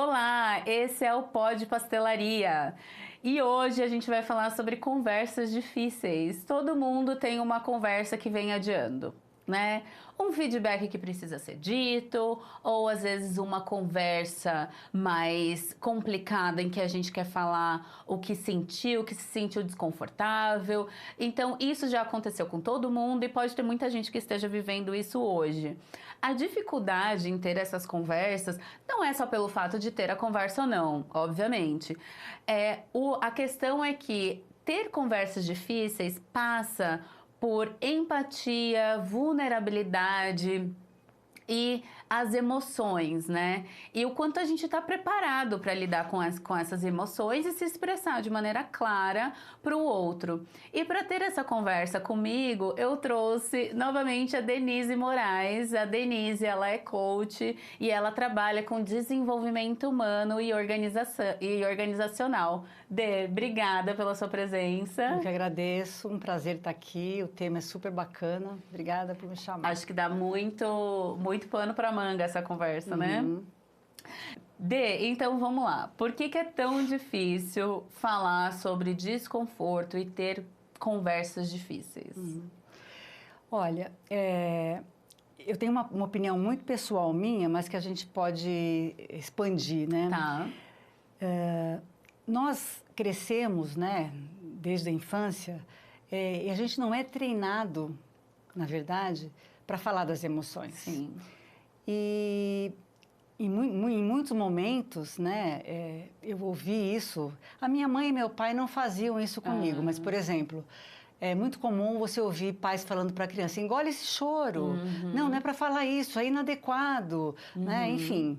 Olá, esse é o Pod Pastelaria e hoje a gente vai falar sobre conversas difíceis. Todo mundo tem uma conversa que vem adiando, né? Um feedback que precisa ser dito, ou às vezes uma conversa mais complicada em que a gente quer falar o que sentiu, que se sentiu desconfortável. Então, isso já aconteceu com todo mundo e pode ter muita gente que esteja vivendo isso hoje. A dificuldade em ter essas conversas não é só pelo fato de ter a conversa ou não, obviamente. A questão é que ter conversas difíceis passa por empatia, vulnerabilidade e as emoções, né? E o quanto a gente está preparado para lidar com essas emoções e se expressar de maneira clara para o outro. E para ter essa conversa comigo, eu trouxe novamente a Denise Moraes. A Denise, ela é coach e ela trabalha com desenvolvimento humano e organizacional. Dê, obrigada pela sua presença. Eu que agradeço, um prazer estar aqui, o tema é super bacana, obrigada por me chamar. Acho que dá muito pano para manga essa conversa, né? Dê, então vamos lá. Por que é tão difícil falar sobre desconforto e ter conversas difíceis? Olha, eu tenho uma opinião muito pessoal minha, mas que a gente pode expandir, né? Tá. Nós crescemos, né, desde a infância, e a gente não é treinado, na verdade, para falar das emoções. Sim. E em muitos momentos, né, eu ouvi isso. A minha mãe e meu pai não faziam isso comigo, mas, por exemplo, é muito comum você ouvir pais falando para a criança: engole esse choro, não é para falar isso, é inadequado, né? Enfim.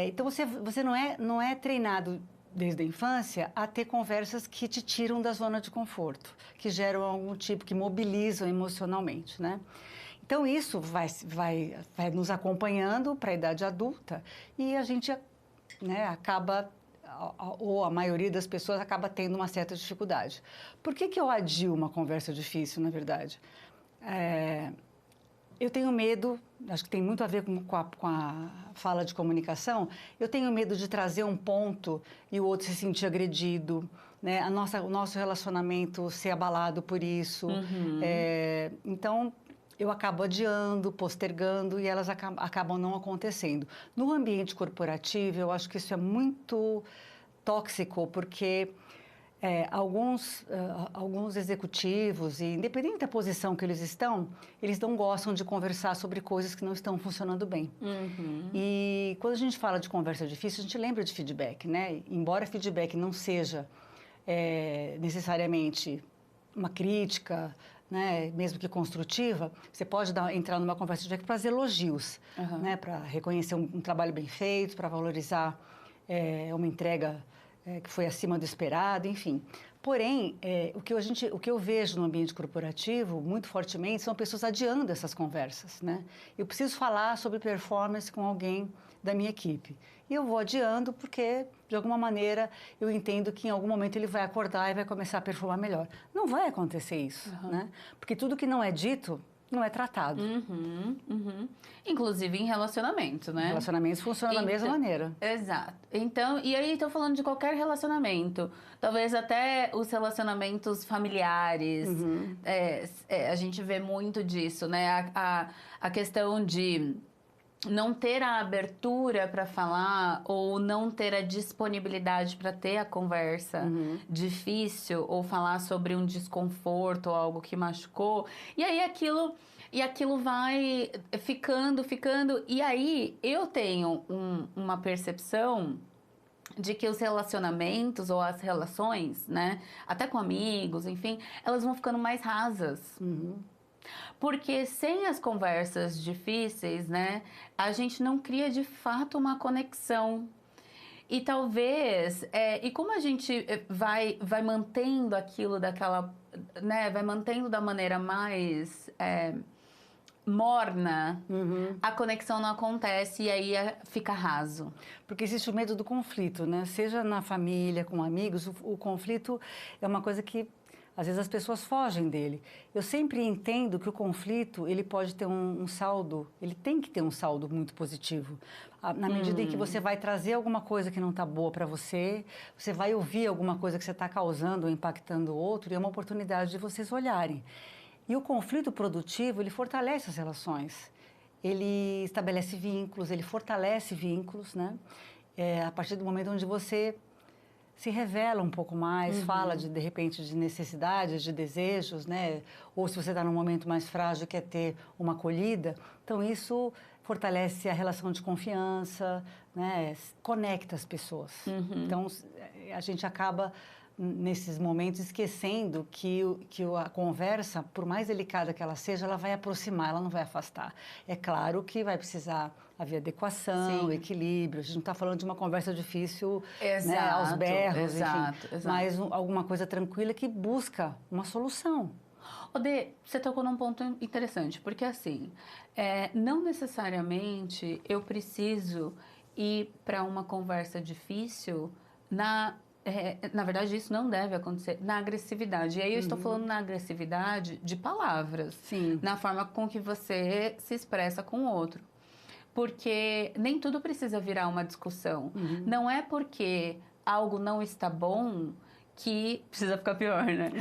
Então você não é treinado desde a infância a ter conversas que te tiram da zona de conforto, que geram algum tipo, que mobilizam emocionalmente, né? Então, isso vai nos acompanhando para a idade adulta e a gente, né, acaba, ou a maioria das pessoas acaba tendo uma certa dificuldade. Por que eu adio uma conversa difícil, na verdade? Eu tenho medo, acho que tem muito a ver com a fala de comunicação, eu tenho medo de trazer um ponto e o outro se sentir agredido, né? O nosso relacionamento ser abalado por isso. Então, eu acabo adiando, postergando e elas acabam não acontecendo. No ambiente corporativo, eu acho que isso é muito tóxico, porque alguns executivos, e independente da posição que eles estão, eles não gostam de conversar sobre coisas que não estão funcionando bem. E quando a gente fala de conversa difícil, a gente lembra de feedback, né? Embora feedback não seja necessariamente uma crítica, né, mesmo que construtiva, você pode entrar numa conversa de feedback para fazer elogios, né, para reconhecer um trabalho bem feito, para valorizar uma entrega que foi acima do esperado, enfim. Porém, o que eu vejo no ambiente corporativo, muito fortemente, são pessoas adiando essas conversas, né? Eu preciso falar sobre performance com alguém da minha equipe. E eu vou adiando porque, de alguma maneira, eu entendo que em algum momento ele vai acordar e vai começar a performar melhor. Não vai acontecer isso, né? Porque tudo que não é dito não é tratado. Inclusive em relacionamento, né? Relacionamentos funcionam da mesma maneira. Exato. Então, e aí estou falando de qualquer relacionamento. Talvez até os relacionamentos familiares. A gente vê muito disso, né? A questão de não ter a abertura para falar ou não ter a disponibilidade para ter a conversa difícil ou falar sobre um desconforto ou algo que machucou. E aí aquilo vai ficando. E aí eu tenho uma percepção de que os relacionamentos ou as relações, né, até com amigos, enfim, elas vão ficando mais rasas. Porque sem as conversas difíceis, né, a gente não cria de fato uma conexão. E talvez, e como a gente vai mantendo aquilo daquela, né, vai mantendo da maneira mais morna, a conexão não acontece e aí fica raso. Porque existe o medo do conflito, né? Seja na família, com amigos, o conflito é uma coisa que Às vezes as pessoas fogem dele. Eu sempre entendo que o conflito, ele pode ter um saldo, ele tem que ter um saldo muito positivo. Na medida em que você vai trazer alguma coisa que não está boa para você, você vai ouvir alguma coisa que você está causando ou impactando o outro, e é uma oportunidade de vocês olharem. E o conflito produtivo, ele fortalece as relações. Ele estabelece vínculos, ele fortalece vínculos, né? A partir do momento onde você se revela um pouco mais, fala de repente de necessidades, de desejos, né? Ou se você está num momento mais frágil, quer ter uma acolhida. Então isso fortalece a relação de confiança, né? Conecta as pessoas. Então a gente acaba nesses momentos esquecendo que a conversa, por mais delicada que ela seja, ela vai aproximar, ela não vai afastar. É claro que vai precisar haver adequação, equilíbrio. A gente não está falando de uma conversa difícil, né, aos berros, enfim, mas alguma coisa tranquila que busca uma solução. Odê, você tocou num ponto interessante, porque assim, não necessariamente eu preciso ir para uma conversa difícil na verdade, isso não deve acontecer na agressividade. E aí eu estou falando na agressividade de palavras. Sim. Na forma com que você se expressa com o outro. Porque nem tudo precisa virar uma discussão. Não é porque algo não está bom que precisa ficar pior, né?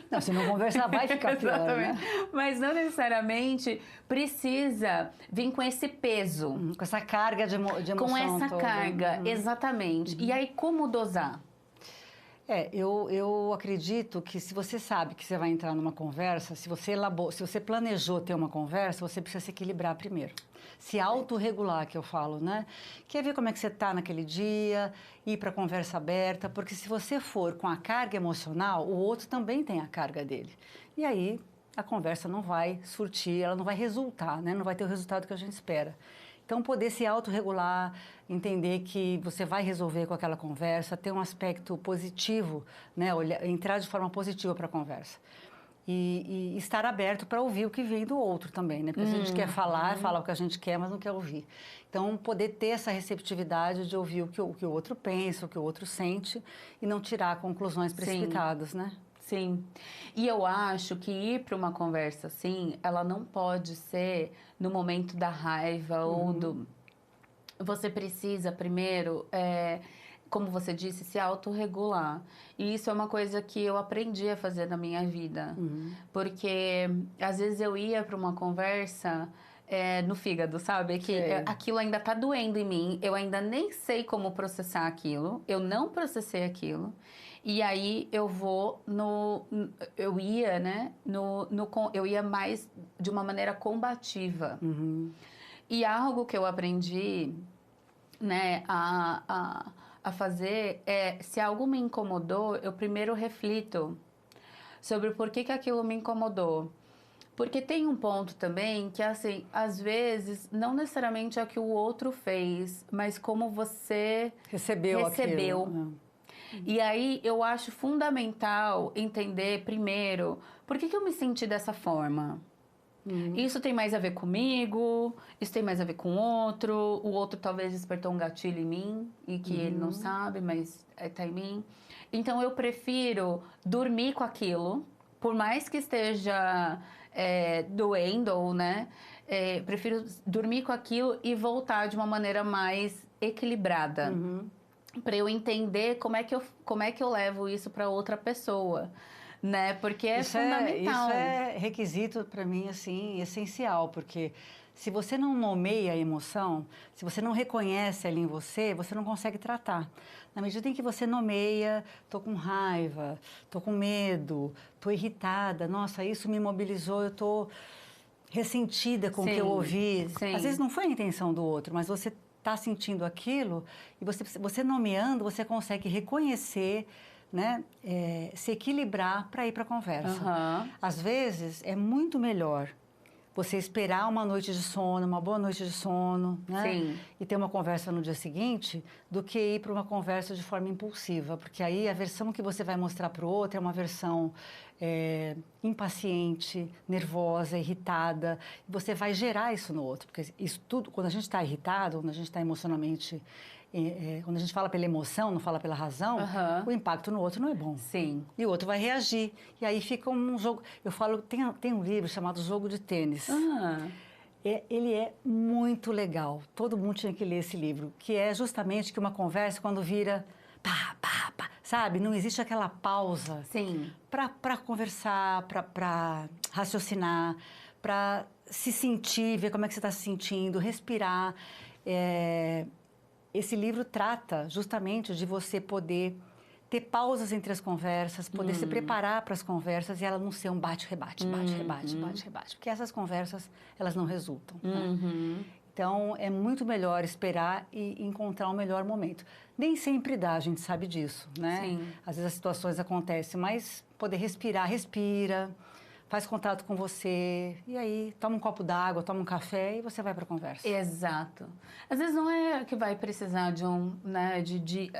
Não, se não conversar, vai ficar pior, Exatamente. né? Mas não necessariamente precisa vir com esse peso. Com essa carga de emoção com essa toda. carga, exatamente. E aí, como dosar? Eu acredito que se você sabe que você vai entrar numa conversa, se você planejou ter uma conversa, você precisa se equilibrar primeiro. Se autorregular, que eu falo, né? Quer ver como é que você está naquele dia, ir para a conversa aberta, porque se você for com a carga emocional, o outro também tem a carga dele. E aí, a conversa não vai surtir, ela não vai resultar, né? Não vai ter o resultado que a gente espera. Então, poder se autorregular, entender que você vai resolver com aquela conversa, ter um aspecto positivo, né? Entrar de forma positiva para a conversa. E estar aberto para ouvir o que vem do outro também, né? Porque se a gente quer falar, fala o que a gente quer, mas não quer ouvir. Então, poder ter essa receptividade de ouvir o que o outro pensa, o que o outro sente, e não tirar conclusões precipitadas, né? Sim. E eu acho que ir para uma conversa assim, ela não pode ser no momento da raiva ou do... Você precisa primeiro, como você disse, se autorregular. E isso é uma coisa que eu aprendi a fazer na minha vida. Porque às vezes eu ia para uma conversa... no fígado, sabe? Que aquilo ainda tá doendo em mim, eu ainda nem sei como processar aquilo, eu não processei aquilo, e aí eu vou eu ia, né? Eu ia mais de uma maneira combativa. E algo que eu aprendi, né, a fazer se algo me incomodou, eu primeiro reflito sobre por que aquilo me incomodou. Porque tem um ponto também que, assim, às vezes, não necessariamente é o que o outro fez, mas como você recebeu. Aquilo. E aí, eu acho fundamental entender, primeiro, por que eu me senti dessa forma? Isso tem mais a ver comigo, isso tem mais a ver com o outro talvez despertou um gatilho em mim, e que ele não sabe, mas tá em mim. Então, eu prefiro dormir com aquilo, por mais que esteja... doendo, ou, né? Prefiro dormir com aquilo e voltar de uma maneira mais equilibrada. Para eu entender como é que eu levo isso para outra pessoa, né? Porque é fundamental. Isso é requisito para mim, assim, essencial, porque se você não nomeia a emoção, se você não reconhece ali em você, você não consegue tratar. Na medida em que você nomeia, tô com raiva, tô com medo, tô irritada, nossa, isso me mobilizou, eu tô ressentida com o que eu ouvi. Às vezes não foi a intenção do outro, mas você está sentindo aquilo e você nomeando, você consegue reconhecer, né, se equilibrar para ir para a conversa. Às vezes é muito melhor você esperar uma noite de sono, uma boa noite de sono, né? E ter uma conversa no dia seguinte, do que ir para uma conversa de forma impulsiva, porque aí a versão que você vai mostrar para o outro é uma versão impaciente, nervosa, irritada. Você vai gerar isso no outro, porque isso tudo, quando a gente está irritado, quando a gente está emocionalmente quando a gente fala pela emoção, não fala pela razão, o impacto no outro não é bom. Sim. E o outro vai reagir. E aí fica um jogo... Eu falo, tem um livro chamado Jogo de Tênis. Ele é muito legal. Todo mundo tinha que ler esse livro. Que é justamente que uma conversa, quando vira... Pá, pá, pá, sabe? Não existe aquela pausa. Sim. Para conversar, para raciocinar, para se sentir, ver como é que você está se sentindo, respirar. Esse livro trata justamente de você poder ter pausas entre as conversas, poder se preparar para as conversas e ela não ser um bate-rebate, bate-rebate, bate-rebate. Porque essas conversas, elas não resultam. Né? Então, é muito melhor esperar e encontrar um melhor momento. Nem sempre dá, a gente sabe disso, né? Sim. Às vezes as situações acontecem, mas poder respirar, respira, faz contato com você, e aí toma um copo d'água, toma um café e você vai para a conversa. Exato. Às vezes não é que vai precisar de né,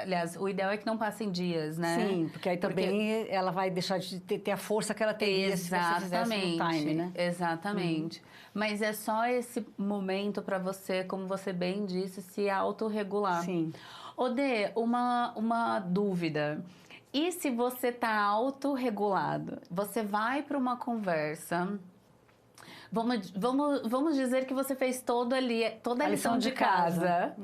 aliás, o ideal é que não passem dias, né? Sim, porque aí também ela vai deixar de ter a força que ela teria se você fizesse no time, né? Exatamente. Mas é só esse momento para você, como você bem disse, se autorregular. Sim. Odê, uma dúvida. E se você tá autorregulado, você vai para uma conversa, vamos dizer que você fez toda a lição de casa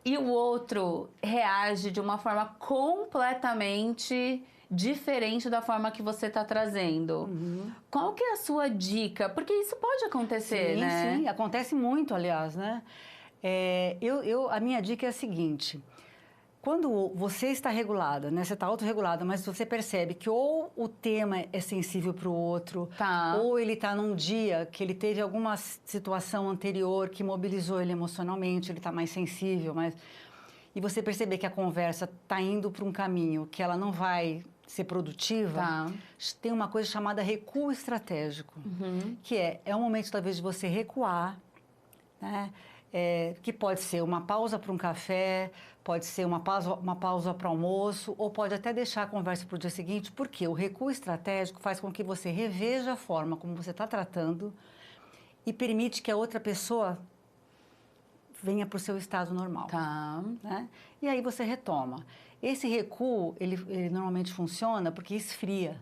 e o outro reage de uma forma completamente diferente da forma que você está trazendo. Qual que é a sua dica? Porque isso pode acontecer, né? Sim, acontece muito, aliás, né? A minha dica é a seguinte... Quando você está regulada, né? Você está autorregulada, mas você percebe que ou o tema é sensível para o outro, ou ele está num dia que ele teve alguma situação anterior que mobilizou ele emocionalmente, ele está mais sensível, e você perceber que a conversa está indo para um caminho que ela não vai ser produtiva, tem uma coisa chamada recuo estratégico, que é um momento talvez de você recuar, né? Que pode ser uma pausa para um café, pode ser uma pausa para almoço, ou pode até deixar a conversa para o dia seguinte, porque o recuo estratégico faz com que você reveja a forma como você está tratando e permite que a outra pessoa venha para o seu estado normal. Né? E aí você retoma. Esse recuo, ele normalmente funciona porque esfria.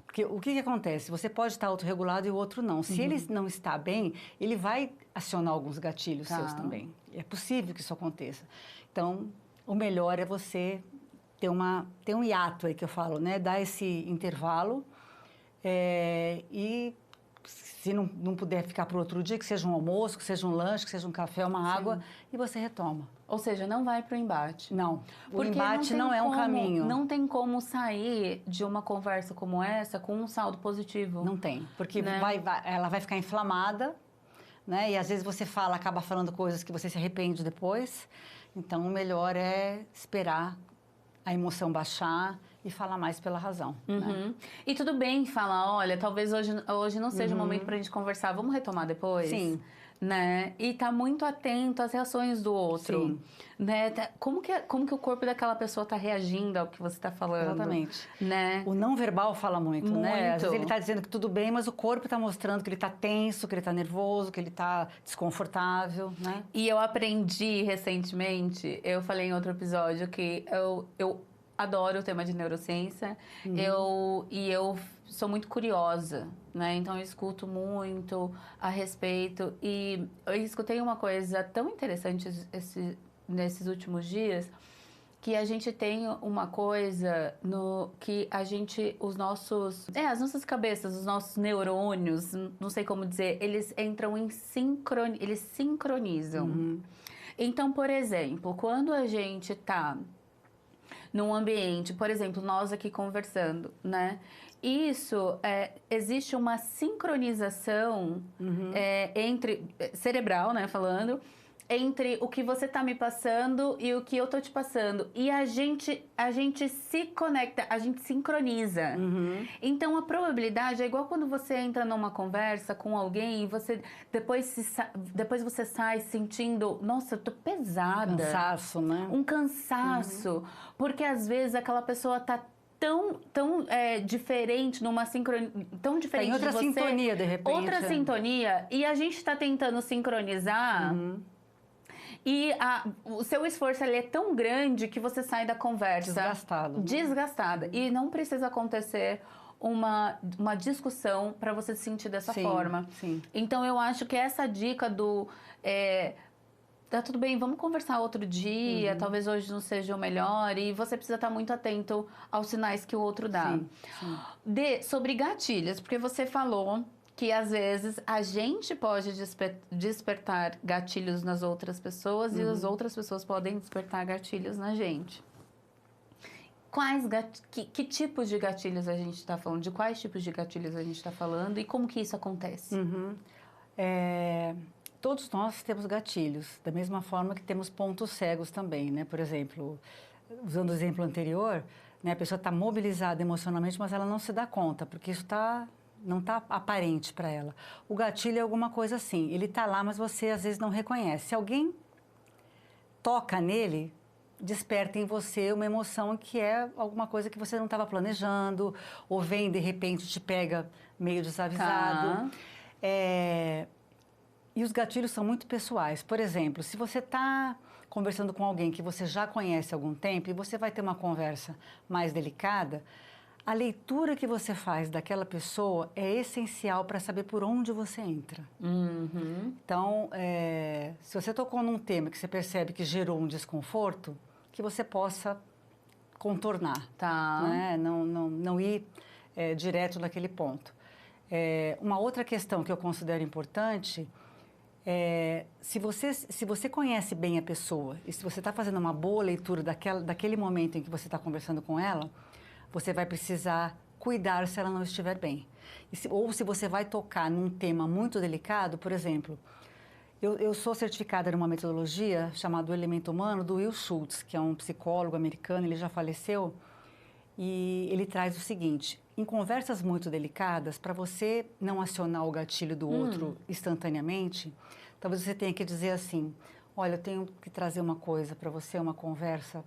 Porque o que acontece? Você pode estar autorregulado e o outro não. Se ele não está bem, ele vai acionar alguns gatilhos seus também. É possível que isso aconteça. Então, o melhor é você ter um hiato aí que eu falo, né? Dar esse intervalo e se não puder ficar para o outro dia, que seja um almoço, que seja um lanche, que seja um café, uma água, e você retoma. Ou seja, não vai para o embate. Não, o embate não é um caminho. Não tem como sair de uma conversa como essa com um saldo positivo. Não tem, porque ela vai ficar inflamada, né? E às vezes você acaba falando coisas que você se arrepende depois. Então, o melhor é esperar a emoção baixar e falar mais pela razão. Né? E tudo bem falar, olha, talvez hoje não seja o momento pra gente conversar, vamos retomar depois? Sim. Né? E tá muito atento às reações do outro. Sim. Né? Como que o corpo daquela pessoa tá reagindo ao que você tá falando? Exatamente. Né? O não verbal fala muito, né? Às vezes ele tá dizendo que tudo bem, mas o corpo tá mostrando que ele tá tenso, que ele tá nervoso, que ele tá desconfortável, né? E eu aprendi recentemente, eu falei em outro episódio que eu adoro o tema de neurociência, eu sou muito curiosa, né? Então eu escuto muito a respeito e eu escutei uma coisa tão interessante nesses últimos dias, que a gente tem uma coisa que a gente, as nossas cabeças, os nossos neurônios, não sei como dizer, eles entram em eles sincronizam. Então, por exemplo, quando a gente tá num ambiente, por exemplo, nós aqui conversando, né? Isso, existe uma sincronização cerebral, né, falando, entre o que você tá me passando e o que eu tô te passando. E a gente se conecta, a gente sincroniza. Então, a probabilidade é igual quando você entra numa conversa com alguém e você depois você sai sentindo, nossa, eu tô pesada. Cansaço, né? Um cansaço. Porque, às vezes, aquela pessoa tá tão diferente, tão diferente Tem outra de você. sintonia, de repente. Outra sintonia. E a gente tá tentando sincronizar... E o seu esforço ele é tão grande que você sai da conversa Desgastado. desgastada. E não precisa acontecer uma discussão para você se sentir dessa forma. Sim. Então eu acho que essa dica do tá tudo bem, vamos conversar outro dia, talvez hoje não seja o melhor, e você precisa estar muito atento aos sinais que o outro dá. Sim. Sobre gatilhos, porque você falou que às vezes a gente pode despertar gatilhos nas outras pessoas e as outras pessoas podem despertar gatilhos na gente. Que tipos de gatilhos a gente está falando? De quais tipos de gatilhos a gente está falando e como que isso acontece? Todos nós temos gatilhos, da mesma forma que temos pontos cegos também, né? Por exemplo, usando o exemplo anterior, né, a pessoa está mobilizada emocionalmente, mas ela não se dá conta, porque isso não está aparente para ela. O gatilho é alguma coisa assim, ele está lá, mas você às vezes não reconhece. Se alguém toca nele, desperta em você uma emoção que é alguma coisa que você não estava planejando, ou vem de repente te pega meio desavisado. E os gatilhos são muito pessoais. Por exemplo, se você está conversando com alguém que você já conhece há algum tempo e você vai ter uma conversa mais delicada, a leitura que você faz daquela pessoa é essencial para saber por onde você entra. Então, se você tocou num tema que você percebe que gerou um desconforto, que você possa contornar, né? Não ir direto naquele ponto. Uma outra questão que eu considero importante se você conhece bem a pessoa e se você está fazendo uma boa leitura daquele momento em que você está conversando com ela, você vai precisar cuidar se ela não estiver bem. Ou se você vai tocar num tema muito delicado, por exemplo, eu sou certificada numa metodologia chamada O Elemento Humano, do Will Schultz, que é um psicólogo americano, ele já faleceu, e ele traz o seguinte: em conversas muito delicadas, para você não acionar o gatilho do outro instantaneamente, talvez você tenha que dizer assim: olha, eu tenho que trazer uma coisa para você, uma conversa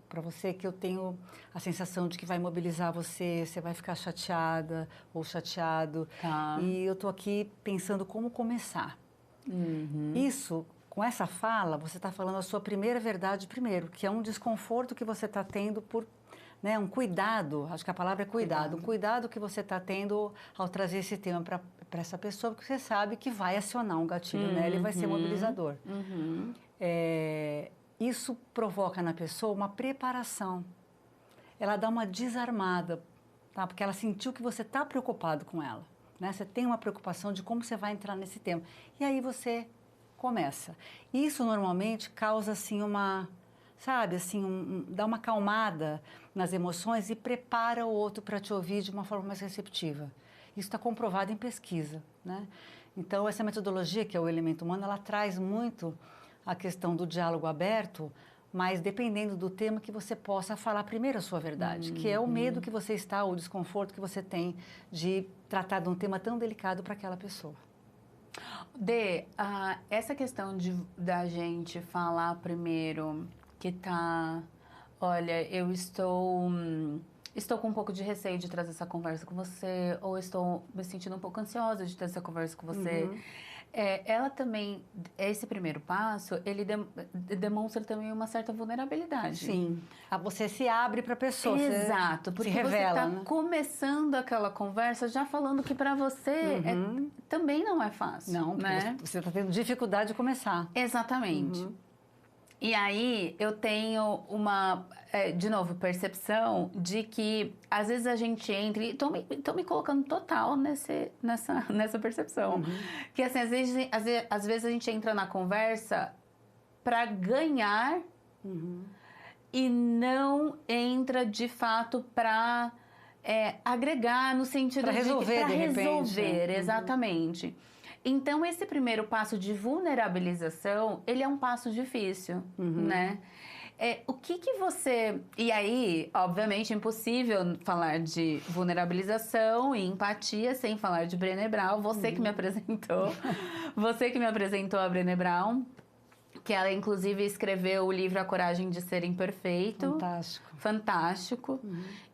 para você que eu tenho a sensação de que vai mobilizar você, você vai ficar chateada ou chateado. E eu estou aqui pensando como começar. Isso, com essa fala, você está falando a sua primeira verdade primeiro, que é um desconforto que você está tendo por... Né, um cuidado, acho que a palavra é cuidado. Um cuidado que você está tendo ao trazer esse tema para essa pessoa, porque você sabe que vai acionar um gatilho nela e vai ser mobilizador. Isso provoca na pessoa uma preparação. Ela dá uma desarmada, tá? Porque ela sentiu que você está preocupado com ela. Né? Você tem uma preocupação de como você vai entrar nesse tema. E aí você começa. Isso normalmente causa assim uma... Sabe, assim, dá uma acalmada nas emoções e prepara o outro para te ouvir de uma forma mais receptiva. Isso está comprovado em pesquisa, né? Então, essa metodologia, que é o Elemento Humano, ela traz muito a questão do diálogo aberto, mas dependendo do tema que você possa falar primeiro a sua verdade, que é o medo que você está, o desconforto que você tem de tratar de um tema tão delicado para aquela pessoa. Essa questão da gente falar primeiro... que olha, eu estou com um pouco de receio de trazer essa conversa com você, ou estou me sentindo um pouco ansiosa de ter essa conversa com você. Ela também, esse primeiro passo, ele demonstra também uma certa vulnerabilidade. Sim, você se abre para a pessoa. Exato, porque você está começando aquela conversa já falando que para você também não é fácil. Não, né? Você está tendo dificuldade de começar. Exatamente. E aí eu tenho uma, de novo, percepção de que às vezes a gente entra, e tô me colocando total nessa percepção, que assim, às vezes a gente entra na conversa para ganhar e não entra de fato para agregar no sentido de resolver, de resolver, exatamente. Então, esse primeiro passo de vulnerabilização, ele é um passo difícil, né? O que você... E aí, obviamente, é impossível falar de vulnerabilização e empatia sem falar de Brené Brown. Você que me apresentou. Você que me apresentou a Brené Brown. Que ela, inclusive, escreveu o livro A Coragem de Ser Imperfeito. Fantástico.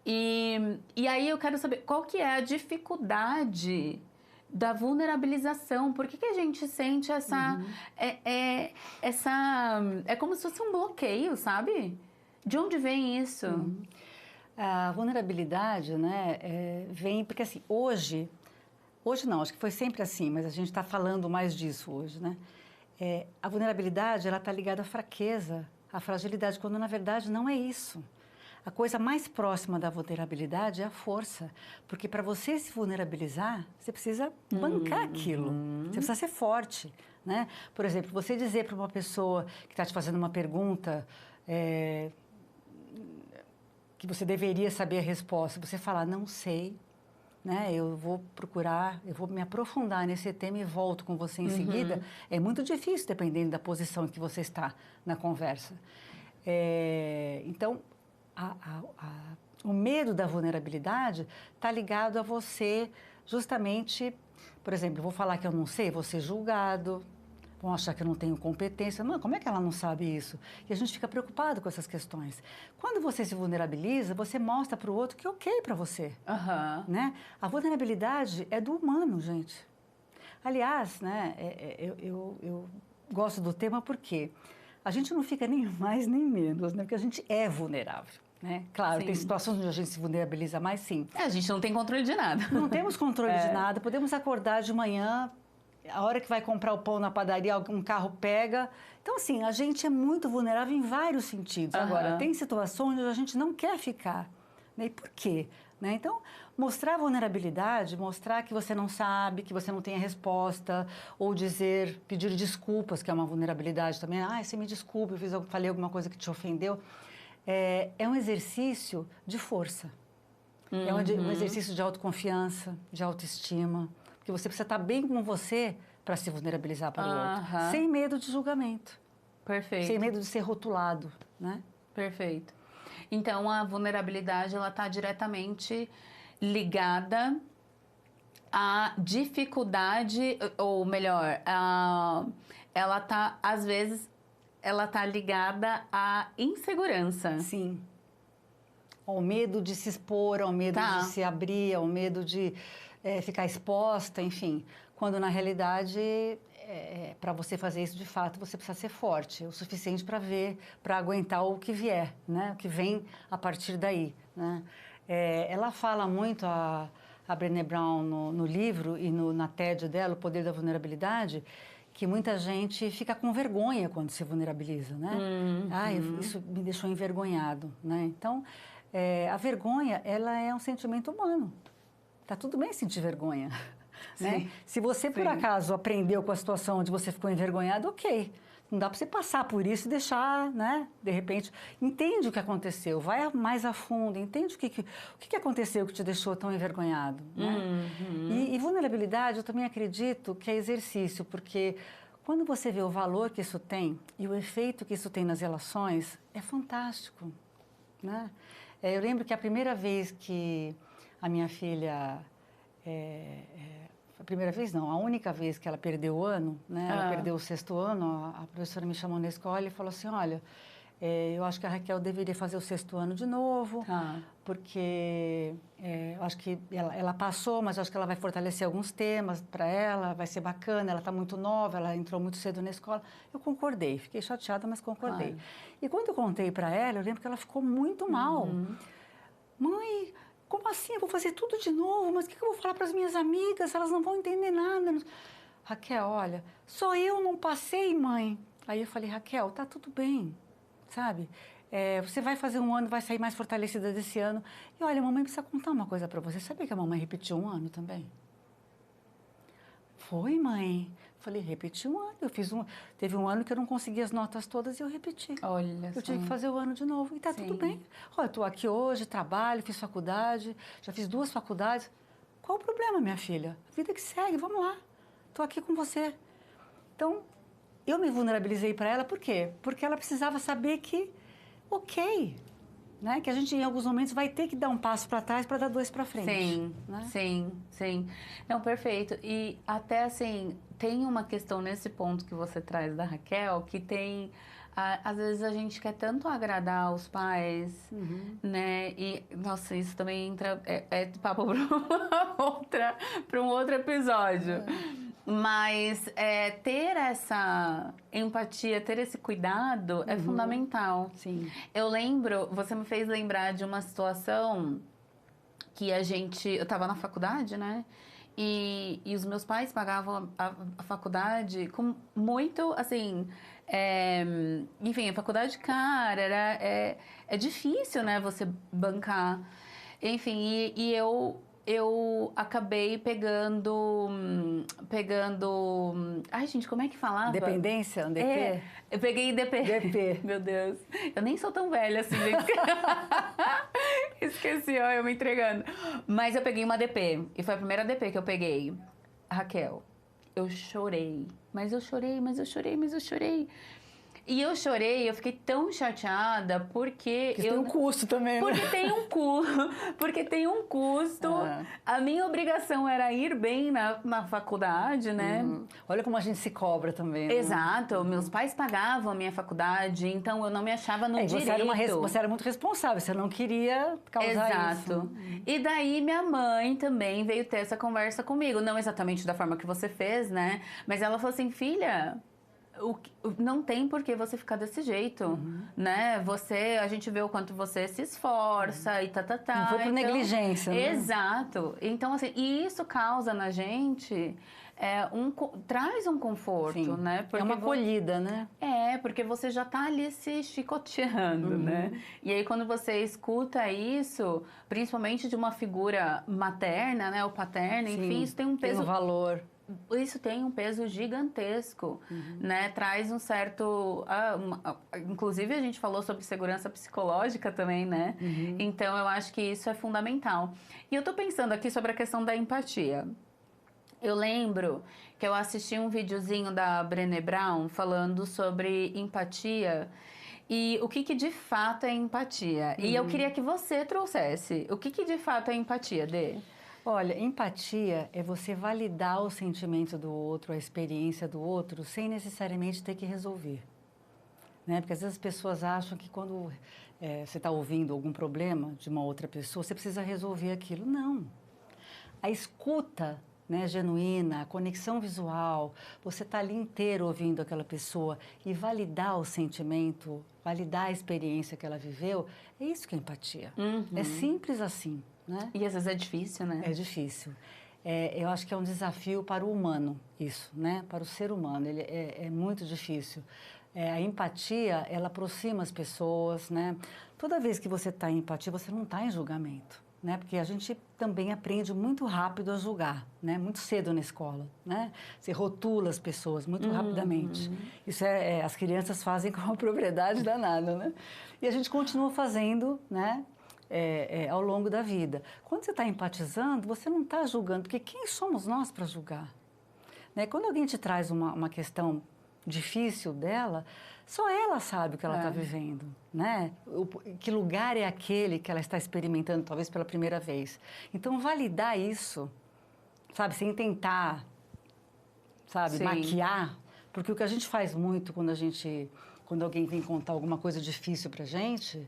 E aí eu quero saber qual que é a dificuldade da vulnerabilização. Por que a gente sente essa... É como se fosse um bloqueio, sabe? De onde vem isso? A vulnerabilidade, né, vem porque assim, hoje não, acho que foi sempre assim, mas a gente está falando mais disso hoje, né? A vulnerabilidade, ela está ligada à fraqueza, à fragilidade, quando na verdade não é isso. A coisa mais próxima da vulnerabilidade é a força, porque para você se vulnerabilizar, você precisa bancar aquilo, você precisa ser forte, né? Por exemplo, você dizer para uma pessoa que está te fazendo uma pergunta, que você deveria saber a resposta, você falar, não sei, né? Eu vou procurar, eu vou me aprofundar nesse tema e volto com você em seguida. É muito difícil, dependendo da posição em que você está na conversa. Então, o medo da vulnerabilidade está ligado a você justamente, por exemplo, eu vou falar que eu não sei, vou ser julgado, vão achar que eu não tenho competência. Não, como é que ela não sabe isso? E a gente fica preocupado com essas questões. Quando você se vulnerabiliza, você mostra para o outro que é ok para você. Né? A vulnerabilidade é do humano, gente. Aliás, né, eu gosto do tema porque a gente não fica nem mais nem menos, né? Porque a gente é vulnerável. Né? Claro, tem situações onde a gente se vulnerabiliza mais, sim. A gente não tem controle de nada. Não temos controle de nada. Podemos acordar de manhã, a hora que vai comprar o pão na padaria, um carro pega. Então, assim, a gente é muito vulnerável em vários sentidos. Agora, tem situações onde a gente não quer ficar. Né? E por quê? Né? Então, mostrar vulnerabilidade, mostrar que você não sabe, que você não tem a resposta, ou pedir desculpas, que é uma vulnerabilidade também. Ah, você me desculpa, falei alguma coisa que te ofendeu. É um exercício de força. É um exercício de autoconfiança, de autoestima. Porque você precisa estar bem com você para se vulnerabilizar para o outro. Sem medo de julgamento. Perfeito. Sem medo de ser rotulado, né? Perfeito. Então, a vulnerabilidade, ela está diretamente ligada à dificuldade, ou melhor, ela está, às vezes, ela está ligada à insegurança. Sim. Ao medo de se expor, ao medo de se abrir, ao medo de ficar exposta, enfim. Quando, na realidade, para você fazer isso de fato, você precisa ser forte, o suficiente para aguentar o que vier, né? O que vem a partir daí, né? Ela fala muito, a Brené Brown, no livro e na TED dela, O Poder da Vulnerabilidade, que muita gente fica com vergonha quando se vulnerabiliza, né? Isso me deixou envergonhado, né? Então, a vergonha, ela é um sentimento humano. Tá tudo bem sentir vergonha, né? Se você, por acaso, aprendeu com a situação onde você ficou envergonhado, ok. Não dá para você passar por isso e deixar, né? De repente, entende o que aconteceu, vai mais a fundo, entende o que aconteceu que te deixou tão envergonhado, né? E vulnerabilidade, eu também acredito que é exercício, porque quando você vê o valor que isso tem e o efeito que isso tem nas relações, é fantástico, né? Eu lembro que a primeira vez que a minha filha... a primeira vez não, a única vez que ela perdeu o ano, né? Ela perdeu o 6º ano, a professora me chamou na escola e falou assim, olha, eu acho que a Raquel deveria fazer o 6º ano de novo, porque eu acho que ela passou, mas eu acho que ela vai fortalecer alguns temas para ela, vai ser bacana, ela está muito nova, ela entrou muito cedo na escola. Eu concordei, fiquei chateada, mas concordei. E quando eu contei para ela, eu lembro que ela ficou muito mal. Mãe, como assim? Eu vou fazer tudo de novo, mas o que eu vou falar para as minhas amigas? Elas não vão entender nada. Raquel, olha, só eu não passei, mãe. Aí eu falei, Raquel, tá tudo bem, sabe? Você vai fazer um ano, vai sair mais fortalecida desse ano. E olha, a mamãe precisa contar uma coisa para você. Sabia que a mamãe repetiu um ano também? Foi, mãe. Falei, repeti um ano. Teve um ano que eu não consegui as notas todas e eu repeti. Olha só. Eu tive que fazer o ano de novo e tá tudo bem. Olha, eu tô aqui hoje, trabalho, fiz faculdade, já fiz 2 faculdades. Qual o problema, minha filha? Vida que segue, vamos lá. Tô aqui com você. Então, eu me vulnerabilizei para ela, por quê? Porque ela precisava saber que, ok, né? Que a gente, em alguns momentos, vai ter que dar um passo para trás para dar 2 para frente. Sim, né? sim. Não, perfeito. E até, assim, tem uma questão nesse ponto que você traz da Raquel, que tem às vezes a gente quer tanto agradar os pais, né? E, nossa, isso também entra... É papo para um outro episódio. Mas ter essa empatia, ter esse cuidado é fundamental. Sim. Eu lembro, você me fez lembrar de uma situação que eu estava na faculdade, né? E os meus pais pagavam a faculdade com muito, assim... enfim, a faculdade cara, é difícil, né? Você bancar. Enfim, e eu acabei pegando... Ai, gente, como é que falava? Dependência, um DP? Eu peguei DP. DP. Meu Deus. Eu nem sou tão velha assim, gente. Esqueci, ó, eu me entregando. Mas eu peguei uma DP. E foi a primeira DP que eu peguei. Raquel, eu chorei. Mas eu chorei. E eu chorei, eu fiquei tão chateada porque... Porque tem um custo também, né? Porque tem um custo. A minha obrigação era ir bem na faculdade, né? Olha como a gente se cobra também, né? Exato. Meus pais pagavam a minha faculdade, então eu não me achava no direito. Você era muito responsável, você não queria causar isso. Exato. E daí minha mãe também veio ter essa conversa comigo. Não exatamente da forma que você fez, né? Mas ela falou assim, filha... não tem por que você ficar desse jeito, né? A gente vê o quanto você se esforça e tá. Não foi por negligência, né? Exato. Então, assim, e isso causa na gente... traz um conforto, Sim. né? Porque é uma acolhida, né? Porque você já tá ali se chicoteando, né? E aí, quando você escuta isso, principalmente de uma figura materna, né? Ou paterna, enfim, isso tem um peso... Tem um valor. Isso tem um peso gigantesco, né? Traz um certo... inclusive, a gente falou sobre segurança psicológica também, né? Então, eu acho que isso é fundamental. E eu tô pensando aqui sobre a questão da empatia. Eu lembro que eu assisti um videozinho da Brené Brown falando sobre empatia e o que de fato é empatia. E eu queria que você trouxesse o que de fato é empatia, Dê? Olha, empatia é você validar o sentimento do outro, a experiência do outro, sem necessariamente ter que resolver. Né? Porque às vezes as pessoas acham que quando você está ouvindo algum problema de uma outra pessoa, você precisa resolver aquilo. Não. A escuta, né, genuína, a conexão visual, você está ali inteiro ouvindo aquela pessoa e validar o sentimento, validar a experiência que ela viveu, é isso que é empatia. É simples assim. Né? E às vezes é difícil, né? É difícil. Eu acho que é um desafio para o humano, isso, né? Para o ser humano, ele é muito difícil. A empatia, ela aproxima as pessoas, né? Toda vez que você está em empatia, você não está em julgamento, né? Porque a gente também aprende muito rápido a julgar, né? Muito cedo na escola, né? Você rotula as pessoas muito rapidamente. Isso as crianças fazem com uma propriedade danada, né? E a gente continua fazendo, né? Ao longo da vida. Quando você está empatizando, você não está julgando, porque quem somos nós para julgar? Né? Quando alguém te traz uma questão difícil dela, só ela sabe o que ela está vivendo, né? Que lugar é aquele que ela está experimentando, talvez pela primeira vez. Então, validar isso, sabe, sem tentar, sabe, maquiar, porque o que a gente faz muito quando alguém vem contar alguma coisa difícil para a gente...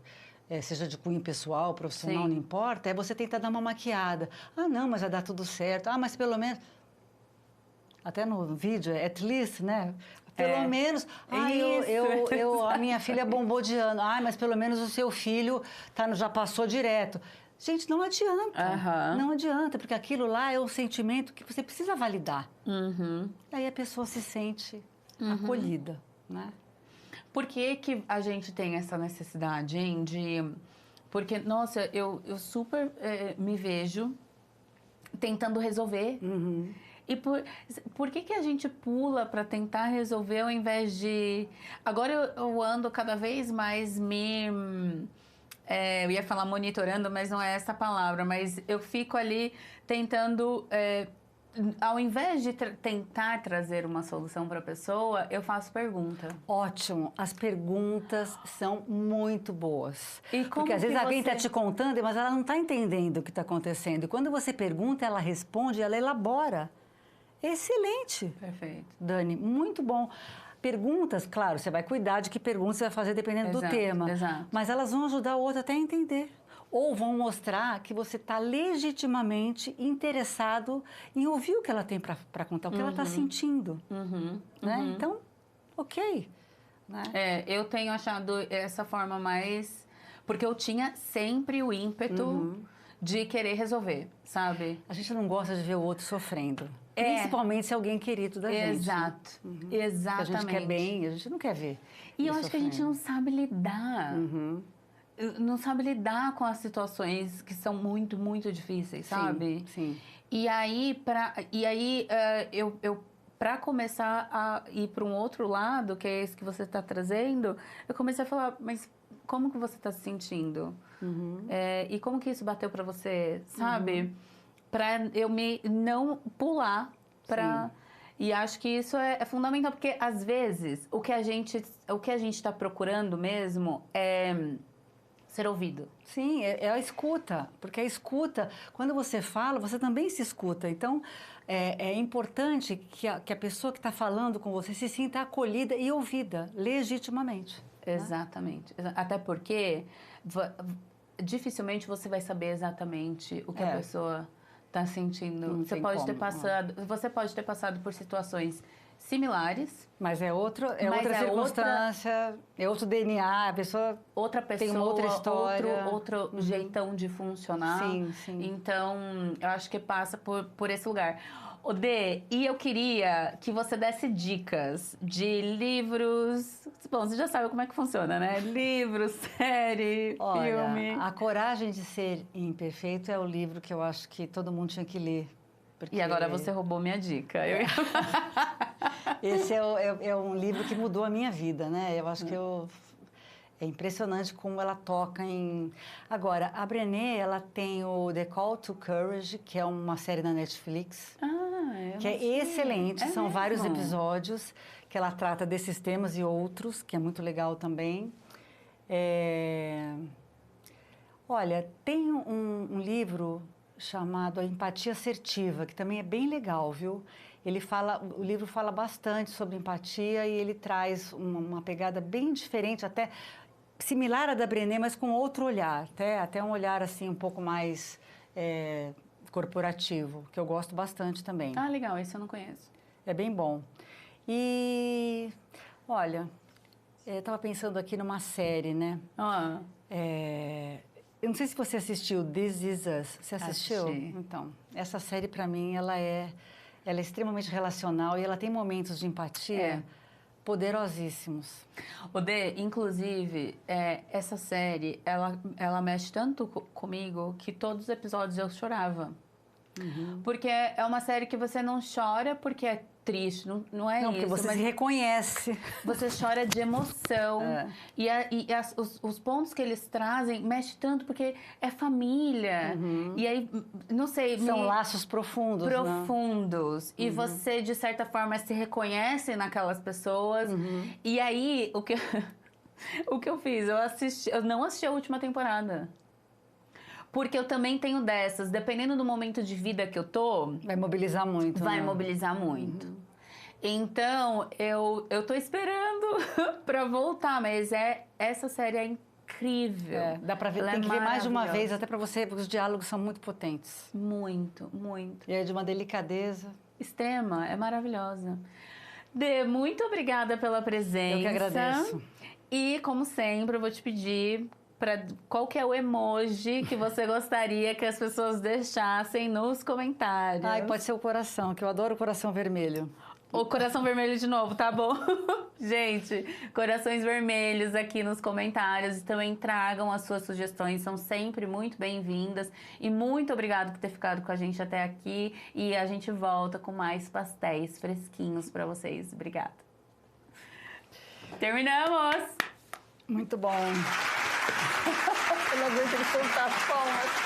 seja de cunho pessoal, profissional, não importa, é você tentar dar uma maquiada. Ah, não, mas vai dar tudo certo. Ah, mas pelo menos... Até no vídeo, at least, né? Pelo menos... a minha filha bombou de ano. Ah, mas pelo menos o seu filho já passou direto. Gente, não adianta. Não adianta, porque aquilo lá é um sentimento que você precisa validar. Aí a pessoa se sente acolhida, né? Por que a gente tem essa necessidade, hein, Porque, nossa, eu super me vejo tentando resolver. E por que a gente pula para tentar resolver ao invés de... Agora eu ando cada vez mais eu ia falar monitorando, mas não é essa palavra. Mas eu fico ali tentando... ao invés de tentar trazer uma solução para a pessoa, eu faço pergunta. Ótimo. As perguntas são muito boas. Porque às vezes alguém está te contando, mas ela não está entendendo o que está acontecendo. E quando você pergunta, ela responde, ela elabora. Excelente. Perfeito. Dani, muito bom. Perguntas, claro, você vai cuidar de que perguntas você vai fazer dependendo do tema. Exato. Mas elas vão ajudar o outro até a entender. Ou vão mostrar que você está legitimamente interessado em ouvir o que ela tem para contar, o que ela está sentindo. Né? Então, ok. Né? Eu tenho achado essa forma mais... Porque eu tinha sempre o ímpeto de querer resolver, sabe? A gente não gosta de ver o outro sofrendo. Principalmente se é alguém querido da gente. Exato. Que Exatamente. a gente quer bem, a gente não quer ver. E eu acho que a gente não sabe lidar. Não sabe lidar com as situações que são muito, muito difíceis, sabe? Sim. E aí, para começar a ir para um outro lado, que é esse que você está trazendo, eu comecei a falar, mas como que você está se sentindo? E como que isso bateu para você, sabe? Para eu não pular para... E acho que isso é fundamental, porque às vezes o que a gente está procurando mesmo é ser ouvido. Sim, é a escuta, porque a escuta, quando você fala, você também se escuta. Então, é importante que a pessoa que está falando com você se sinta acolhida e ouvida, legitimamente. Exatamente. Até porque dificilmente você vai saber exatamente o que a pessoa está sentindo. Você pode ter passado por situações similares. Mas é outra circunstância, é outro DNA, a pessoa tem uma outra história. Outro jeitão de funcionar. Sim. Então, eu acho que passa por esse lugar. Odê, e eu queria que você desse dicas de livros... Bom, você já sabe como é que funciona, né? Livro, série, filme... A Coragem de Ser Imperfeito é o livro que eu acho que todo mundo tinha que ler. Porque... E agora você roubou minha dica. Esse é um livro que mudou a minha vida, né? Eu acho que é impressionante como ela toca em... Agora, a Brené, ela tem o The Call to Courage, que é uma série na Netflix, que é excelente. São vários episódios que ela trata desses temas e outros, que é muito legal também. Olha, tem um livro chamado A Empatia Assertiva, que também é bem legal, viu? O livro fala bastante sobre empatia e ele traz uma pegada bem diferente, até similar à da Brené, mas com outro olhar, até um olhar assim um pouco mais corporativo, que eu gosto bastante também. Ah, legal, esse eu não conheço. É bem bom. E, olha, eu estava pensando aqui numa série, né? Eu não sei se você assistiu This Is Us. Você assistiu? Assisti. Então, essa série para mim ela é extremamente relacional e ela tem momentos de empatia poderosíssimos. Odê, inclusive, essa série, ela mexe tanto comigo que todos os episódios eu chorava. Porque é uma série que você não chora porque é triste, não é isso. Não, porque você se reconhece. Você chora de emoção. E os pontos que eles trazem mexe tanto porque é família. E aí, não sei... São laços profundos, Profundos. E você, de certa forma, se reconhece naquelas pessoas. E aí, o que eu fiz? Eu não assisti a última temporada. Porque eu também tenho dessas, dependendo do momento de vida que eu tô... Vai mobilizar muito. Vai mobilizar muito. Então, eu tô esperando pra voltar, mas essa série é incrível. Dá pra ver, tem que ver mais de uma vez, até pra você, porque os diálogos são muito potentes. Muito, muito. E é de uma delicadeza. Extrema, é maravilhosa. Dê, muito obrigada pela presença. Eu que agradeço. E, como sempre, eu vou te pedir... qual que é o emoji que você gostaria que as pessoas deixassem nos comentários? Pode ser o coração, que eu adoro o coração vermelho. O coração vermelho de novo, tá bom? Gente, corações vermelhos aqui nos comentários e também tragam as suas sugestões, são sempre muito bem-vindas. E muito obrigada por ter ficado com a gente até aqui e a gente volta com mais pastéis fresquinhos pra vocês. Obrigada. Terminamos! Muito bom. Eu não aguento de contar palmas.